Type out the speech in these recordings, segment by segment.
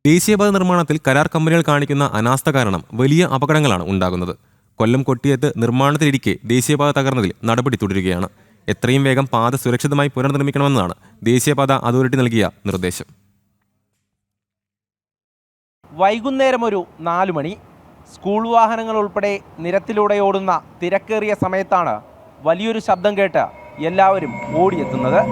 ദേശീയപാത നിർമ്മാണത്തിൽ കരാർ കമ്പനികൾ കാണിക്കുന്ന അനാസ്ഥ കാരണം വലിയ അപകടങ്ങളാണ് ഉണ്ടാകുന്നത്. കൊല്ലം കൊട്ടിയത്ത് നിർമ്മാണത്തിലിരിക്കെ ദേശീയപാത തകർന്നതിൽ നടപടി തുടരുകയാണ്. എത്രയും വേഗം പാത സുരക്ഷിതമായി പുനർനിർമ്മിക്കണമെന്നാണ് ദേശീയപാത അതോറിറ്റി നൽകിയ നിർദ്ദേശം. വൈകുന്നേരം ഒരു 4 മണി. സ്കൂൾ വാഹനങ്ങൾ ഉൾപ്പെടെ നിരത്തിലൂടെ ഓടുന്ന തിരക്കേറിയ സമയത്താണ് വലിയൊരു ശബ്ദം കേട്ട് എല്ലാവരും ഓടിയെത്തുന്നത്.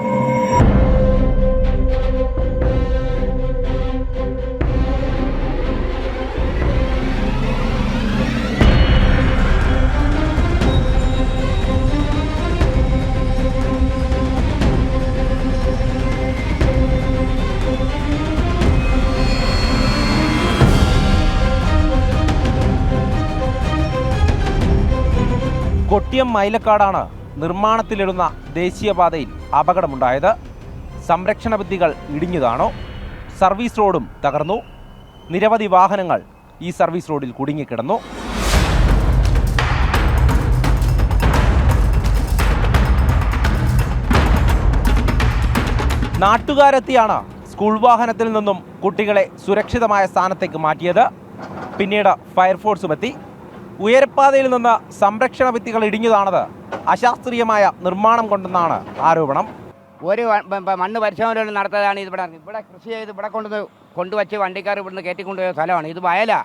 കൊട്ടിയം മൈലക്കാടാണ് നിർമ്മാണത്തിലിടുന്ന ദേശീയപാതയിൽ അപകടമുണ്ടായത്. സംരക്ഷണ ഭിത്തികൾ ഇടിഞ്ഞതാണോ? സർവീസ് റോഡും തകർന്നു. നിരവധി വാഹനങ്ങൾ ഈ സർവീസ് റോഡിൽ കുടുങ്ങിക്കിടന്നു. നാട്ടുകാരെത്തിയാണ് സ്കൂൾ വാഹനത്തിൽ നിന്നും കുട്ടികളെ സുരക്ഷിതമായ സ്ഥാനത്തേക്ക് മാറ്റിയത്. പിന്നീട് ഫയർഫോഴ്സും എത്തി. ഉയരപ്പാതയിൽ നിന്ന് സംരക്ഷണ ഭിത്തികൾ ഇടിഞ്ഞതാണത് അശാസ്ത്രീയമായ നിർമ്മാണം കൊണ്ടെന്നാണ് ആരോപണം. ഒരു മണ്ണ് പരിശോധന നടത്താതാണ് ഇവിടെ കൃഷി ചെയ്ത് ഇവിടെ കൊണ്ടുവച്ച് വണ്ടിക്കാർ ഇവിടുന്ന് കയറ്റിക്കൊണ്ടുപോയ സ്ഥലമാണ്. ഇത് വയലാ,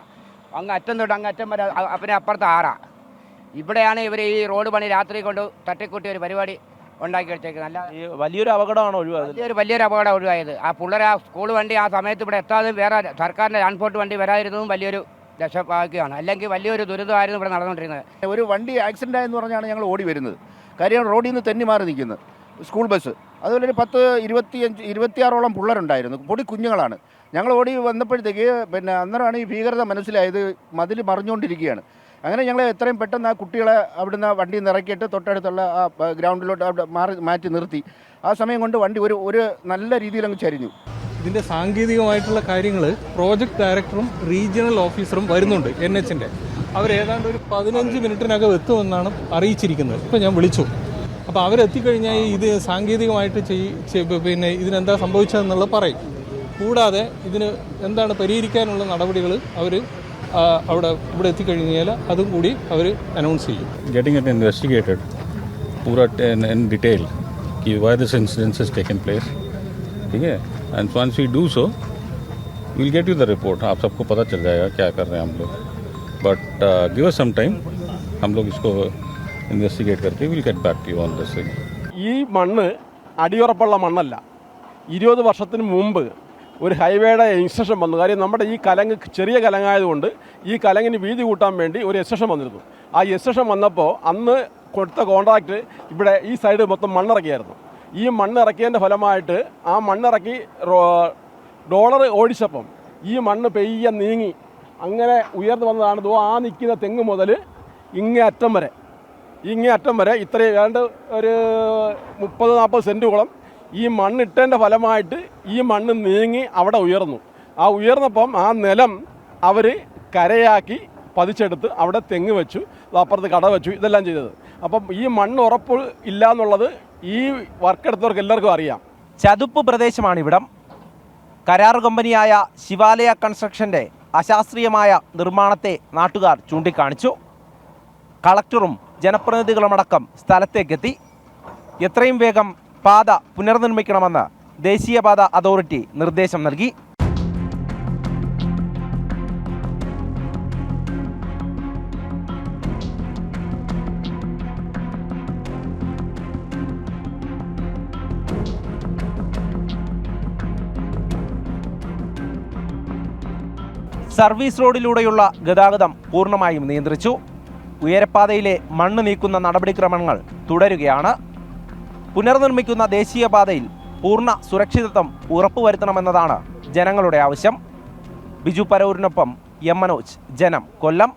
അങ്ങ് അറ്റം തൊട്ട് അങ്ങ് അറ്റം വരെ, പിന്നെ അപ്പുറത്ത് ആറാ. ഇവിടെയാണ് ഇവർ ഈ റോഡ് പണി രാത്രി കൊണ്ട് തട്ടിക്കൂട്ടി ഒരു പരിപാടി ഉണ്ടാക്കി വെച്ചേക്കുന്നത്. അല്ല, വലിയൊരു അപകടമാണ് ഒഴിവായത്. വലിയൊരു അപകടം ഒഴിവായത്. ആ പിള്ളേർ ആ സ്കൂൾ വണ്ടി ആ സമയത്ത് ഇവിടെ എത്താതെ വേറെ സർക്കാരിൻ്റെ ട്രാൻസ്പോർട്ട് വണ്ടി വരാതിരുന്നതും വലിയൊരു രക്ഷപ്പാക്കുകയാണ്. അല്ലെങ്കിൽ വലിയൊരു ദുരിതമായിരുന്നു ഇവിടെ നടന്നുകൊണ്ടിരുന്നത്. ഒരു വണ്ടി ആക്സിഡൻ്റ് ആയെന്ന് പറഞ്ഞാണ് ഞങ്ങൾ ഓടി വരുന്നത്. കാര്യം റോഡിൽ നിന്ന് തെന്നി മാറി നിൽക്കുന്നത് സ്കൂൾ ബസ്. അതുപോലെ ഒരു 26ഓളം പിള്ളേരുണ്ടായിരുന്നു, പൊടി കുഞ്ഞുങ്ങളാണ്. ഞങ്ങൾ ഓടി വന്നപ്പോഴത്തേക്ക് അന്നേരമാണ് ഈ ഭീകരത മനസ്സിലായത്. മതിൽ മറിഞ്ഞുകൊണ്ടിരിക്കുകയാണ്. അങ്ങനെ ഞങ്ങൾ എത്രയും പെട്ടെന്ന് ആ കുട്ടികളെ അവിടുന്ന് വണ്ടിയിൽ നിന്ന് ഇറക്കിയിട്ട് തൊട്ടടുത്തുള്ള ആ ഗ്രൗണ്ടിലോട്ട് അവിടെ മാറ്റി നിർത്തി. ആ സമയം കൊണ്ട് വണ്ടി ഒരു നല്ല രീതിയിൽ അങ്ങ് ചരിഞ്ഞു. ഇതിൻ്റെ സാങ്കേതികമായിട്ടുള്ള കാര്യങ്ങൾ പ്രോജക്റ്റ് ഡയറക്ടറും റീജിയണൽ ഓഫീസറും വരുന്നുണ്ട് NHൻ്റെ. അവരേതാണ്ട് ഒരു 15 മിനിറ്റിനകം എത്തുമെന്നാണ് അറിയിച്ചിരിക്കുന്നത്. ഇപ്പോൾ ഞാൻ വിളിച്ചു. അപ്പോൾ അവരെത്തിക്കഴിഞ്ഞാൽ ഇത് സാങ്കേതികമായിട്ട് പിന്നെ ഇതിനെന്താ സംഭവിച്ചതെന്നുള്ളത് പറയും. കൂടാതെ ഇതിന് എന്താണ് പരിഹരിക്കാനുള്ള നടപടികൾ അവർ ഇവിടെ എത്തിക്കഴിഞ്ഞാൽ അതും കൂടി അവർ അനൗൺസ് ചെയ്യും. Getting it investigated पूरा in detail कि why this incident has taken place. ठीक है, and once we do so we'll get you the report. आप सबको पता चल जाएगा क्या कर रहे हैं हम लोग. But give us some time. हम लोग इसको investigate करके we'll get back to you on this thing. ഈ മണ്ണ് അടിയുറപ്പുള്ള മണ്ണല്ല. 20 വർഷത്തിന് മുമ്പ് ഒരു ഹൈവേയുടെ ഇൻസ്ട്രക്ഷൻ വന്നു. കാര്യം നമ്മുടെ ഈ കലങ്ങ് ചെറിയ കലങ്ങായതുകൊണ്ട് ഈ കലങ്ങിന് വീതി കൂട്ടാൻ വേണ്ടി ഒരു എക്സ്റ്റൻഷൻ വന്നിരുന്നു. ആ എക്സ്റ്റൻഷൻ വന്നപ്പോൾ അന്ന് കൊടുത്ത കോൺട്രാക്റ്റ് ഇവിടെ ഈ സൈഡ് മൊത്തം മണ്ണിറക്കിയായിരുന്നു. ഈ മണ്ണിറക്കിയതിൻ്റെ ഫലമായിട്ട് ആ മണ്ണിറക്കി ഡോളർ ഓടിച്ചപ്പം ഈ മണ്ണ് പെയ്യ നീങ്ങി അങ്ങനെ ഉയർന്നു വന്നതാണ്. ആ നിൽക്കുന്ന തെങ്ങ് മുതൽ ഇങ്ങേ അറ്റം വരെ ഇത്രയും ഏതാണ്ട് ഒരു 30-40 സെൻറ്റുകളും ഈ മണ്ണിട്ടതിൻ്റെ ഫലമായിട്ട് ഈ മണ്ണ് നീങ്ങി അവിടെ ഉയർന്നു. ആ ഉയർന്നപ്പം ആ നിലം അവർ കരയാക്കി പതിച്ചെടുത്ത് അവിടെ തെങ്ങ് വെച്ചു, അപ്പുറത്ത് കട വെച്ചു, ഇതെല്ലാം ചെയ്തത്. അപ്പം ഈ മണ്ണ് ഉറപ്പ് ഇല്ല എന്നുള്ളത് ഈ വർക്ക് എടുത്തവർക്ക് എല്ലാവർക്കും അറിയാം. ചതുപ്പ് പ്രദേശമാണിവിടം. കരാർ കമ്പനിയായ ശിവാലയ കൺസ്ട്രക്ഷൻ്റെ അശാസ്ത്രീയമായ നിർമ്മാണത്തെ നാട്ടുകാർ ചൂണ്ടിക്കാണിച്ചു. കളക്ടറും ജനപ്രതിനിധികളുമടക്കം സ്ഥലത്തേക്കെത്തി. എത്രയും വേഗം പാത പുനർനിർമ്മിക്കണമെന്ന് ദേശീയപാത അതോറിറ്റി നിർദ്ദേശം നൽകി. സർവീസ് റോഡിലൂടെയുള്ള ഗതാഗതം പൂർണ്ണമായും നിയന്ത്രിച്ചു. ഉയരപ്പാതയിലെ മണ്ണ് നീക്കുന്ന നടപടിക്രമങ്ങൾ തുടരുകയാണ്. പുനർനിർമ്മിക്കുന്ന ദേശീയപാതയിൽ പൂർണ്ണ സുരക്ഷിതത്വം ഉറപ്പുവരുത്തണമെന്നതാണ് ജനങ്ങളുടെ ആവശ്യം. ബിജു പരൂരിനൊപ്പം എം മനോജ്, ജനം, കൊല്ലം.